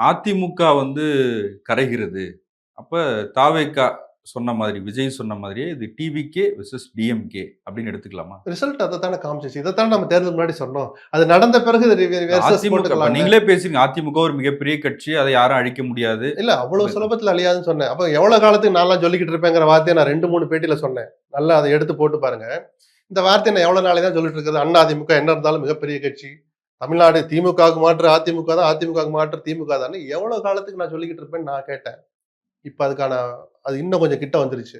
அதிமுக வந்து கரைகிறது. அப்ப தாவேகா சொன்ன மாதிரி, விஜய் சொன்ன மாதிரியே இது டிவிகே வெர்சஸ் டிஎம்கே அப்படின்னு எடுத்துக்கலாமா? ரிசல்ட் அதத்தானே காமிச்சுச்சு. இதத்தானே நம்ம தேர்தலுக்கு முன்னாடி சொன்னோம். அது நடந்த பிறகு வெர்சஸ் அதிமுக இப்ப போட்டுக்கலாம்ல. நீங்களே பேசுறீங்க. அதிமுக ஒரு மிகப்பெரிய கட்சி. அதை யாரும் அழிக்க முடியாது. இல்ல அவ்வளவு சுலபத்துல அழியாதுன்னு சொன்னேன். அப்ப எவ்வளவு காலத்துக்கு நான்லாம் சொல்லிக்கிட்டு இருப்பேங்கிற வார்த்தையை நான் 2, 3 பேட்டியில சொன்னேன். நல்லா அதை எடுத்து போட்டு பாருங்க. இந்த வார்த்தையை நான் எவ்வளவு நாளே தான் சொல்லிட்டு இருக்கிறது. அண்ணா அதிமுக என்ன இருந்தாலும் மிகப்பெரிய கட்சி. தமிழ்நாடு திமுகவுக்கு மாற்று அதிமுக தான், அதிமுகவுக்கு மாற்று திமுக தான். எவ்வளவு காலத்துக்கு நான் சொல்லிக்கிட்டு இருப்பேன்னு நான் கேட்டேன். இப்ப அதுக்கான அது இன்னும் கொஞ்சம் கிட்ட வந்துருச்சு.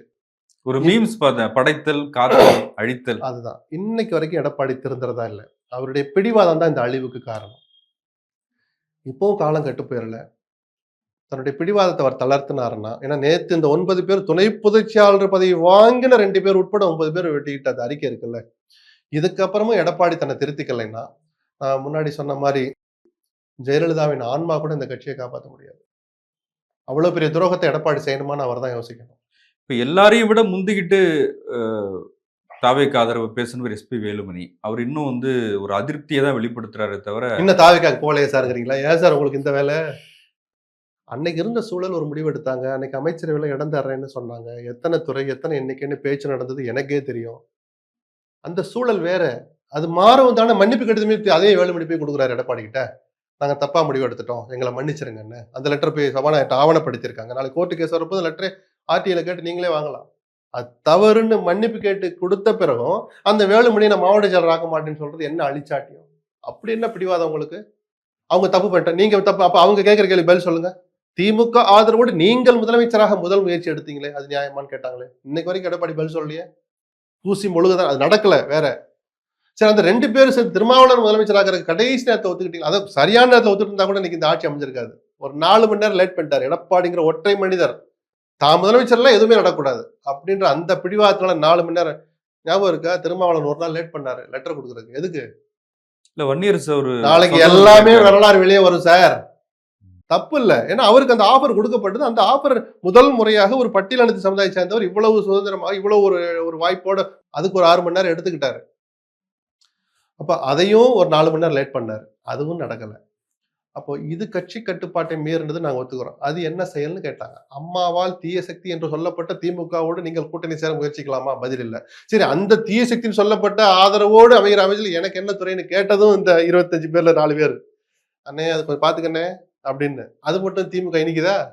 ஒரு மீம்ஸ் பார்த்தேன். படைத்தல், காத்தல், அழித்தல். அதுதான். இன்னைக்கு வரைக்கும் எடப்பாடி திருந்துறதா இல்ல. அவருடைய பிடிவாதம் தான் இந்த அழிவுக்கு காரணம். இப்பவும் காலம் கெட்டு போயிரல. தன்னுடைய பிடிவாதத்தை அவர் தளர்த்தினாருன்னா, ஏன்னா நேத்து இந்த 9 பேர் துணை பொதுச்செயலாளர் பதவி வாங்கின 2 பேர் உட்பட 9 பேர் வெட்டிக்கிட்ட அந்த அறிக்கை இருக்குல்ல. இதுக்கப்புறமும் எடப்பாடி தன்னை திருத்திக்கலைன்னா, நான் முன்னாடி சொன்ன மாரி ஜெயலலிதாவின் ஆன்மா கூட இந்த கட்சியை காப்பாற்ற முடியாது. அவ்வளவு பெரிய துரோகத்தை எடப்பாடி செய்யணுமான்னு அவர் தான் யோசிக்கணும். இப்ப எல்லாரையும் விட முந்திக்கிட்டு தாவேக்கு ஆதரவு பேசுனவர் எஸ்பி வேலுமணி. அவர் இன்னும் வந்து ஒரு அதிருப்தியை தான் வெளிப்படுத்துறாரே தவிர, இன்னும் தாவேக்காக்கு போகலையே சார்ங்கிறீங்களா? ஏன் சார் உங்களுக்கு இந்த வேலை? அன்னைக்கு இருந்த சூழல் ஒரு முடிவு எடுத்தாங்க. அன்னைக்கு அமைச்சரவையில இடம் தர்றேன்னு சொன்னாங்க. எத்தனை துறை, எத்தனை எண்ணிக்கைன்னு பேச்சு நடந்தது எனக்கே தெரியும். அந்த சூழல் வேற. அது மாறவும் தானே மன்னிப்பு கடிதமே அதே வேலுமணி போய் கொடுக்குறாரு எடப்பாடி கிட்ட. நாங்க தப்பா முடிவு எடுத்துட்டோம். எங்களை மன்னிச்சிருங்கன்னு. அந்த லெட்டர் போய் சபாநாயகர்ட்ட ஆவணப்படுத்தியிருக்காங்க. நாளைக்கு கோர்ட்டு கேஸ் வரப்போது லெட்டரே ஆர்டிஐல கேட்டு நீங்களே வாங்கலாம். அது தவறுன்னு மன்னிப்பு கேட்டு கொடுத்த பிறகும் அந்த வேலுமணி நான் மாவட்ட செயலர் ஆக்க மாட்டேன்னு சொல்றது என்ன அழிச்சாட்டியம்? அப்படி என்ன பிடிவாதம் உங்களுக்கு? அவங்க தப்பு பண்ணிட்டாங்க. நீங்க தப்பு. அப்ப அவங்க கேட்கிற கேள்வி பதில் சொல்லுங்க. திமுக ஆதரவோடு நீங்கள் முதலமைச்சராக முதல் முயற்சி எடுத்தீங்களே, அது நியாயமான்னு கேட்டாங்களே. இன்னைக்கு வரைக்கும் எடப்பாடி பதில் சொல்லலையே. பூசி முழுகுதான். அது நடக்கல வேற. சரி, அந்த 2 பேரும் சேர்ந்து திருமாவளவன் முதலமைச்சராக கடைசி நேரத்தை ஒத்துக்கிட்டீங்க. அதாவது சரியான நேரத்தில் ஒத்துட்டு இருந்தா கூட இன்னைக்கு இந்த ஆட்சி அமைஞ்சிருக்காது. ஒரு 4 மணி நேரம் லேட் பண்ணிட்டாரு எடப்பாடிங்கிற ஒற்றை மனிதர். தான் முதலமைச்சர்லாம் எதுவுமே நடக்கூடாது அப்படின்ற அந்த பிடிவாதத்தினால 4 மணி நேரம் ஞாபகம் இருக்கா? திருமாவளவன் ஒரு நாள் லேட் பண்ணாரு லெட்டர் கொடுக்குறதுக்கு. எதுக்கு? இல்ல வன்னியரசு ஒரு நாளைக்கு எல்லாமே வரலாறு வெளியே வரும் சார். தப்பு இல்ல. ஏன்னா அவருக்கு அந்த ஆஃபர் கொடுக்கப்பட்டது. அந்த ஆஃபர் முதல் முறையாக ஒரு பட்டியலினத்து சமுதாயத்தை சேர்ந்தவர் இவ்வளவு சுதந்திரமாக இவ்வளவு ஒரு வாய்ப்போட அதுக்கு ஒரு 6 மணி நேரம் எடுத்துக்கிட்டாரு. அப்ப அதையும் ஒரு 4 மணி நேரம் லேட் பண்ணாரு. அதுவும் நடக்கல. அப்போ இது கட்சி கட்டுப்பாட்டை மீறினது நாங்க ஒத்துக்கிறோம். அது என்ன செயல்னு கேட்டாங்க. அம்மாவால் தீய சக்தி என்று சொல்லப்பட்ட திமுகவோடு நீங்கள் கூட்டணி சேர முயற்சிக்கலாமா? பதில் இல்ல. சரி, அந்த தீய சக்தின்னு சொல்லப்பட்ட ஆதரவோடு அமைகிற அமைச்சர் எனக்கு என்ன துறைன்னு கேட்டதும் இந்த 25 பேர்ல 4 பேர். அண்ணே அது கொஞ்சம் பாத்துக்கண்ணே அப்படின்னு. அது மட்டும் திமுக இனிக்குதா?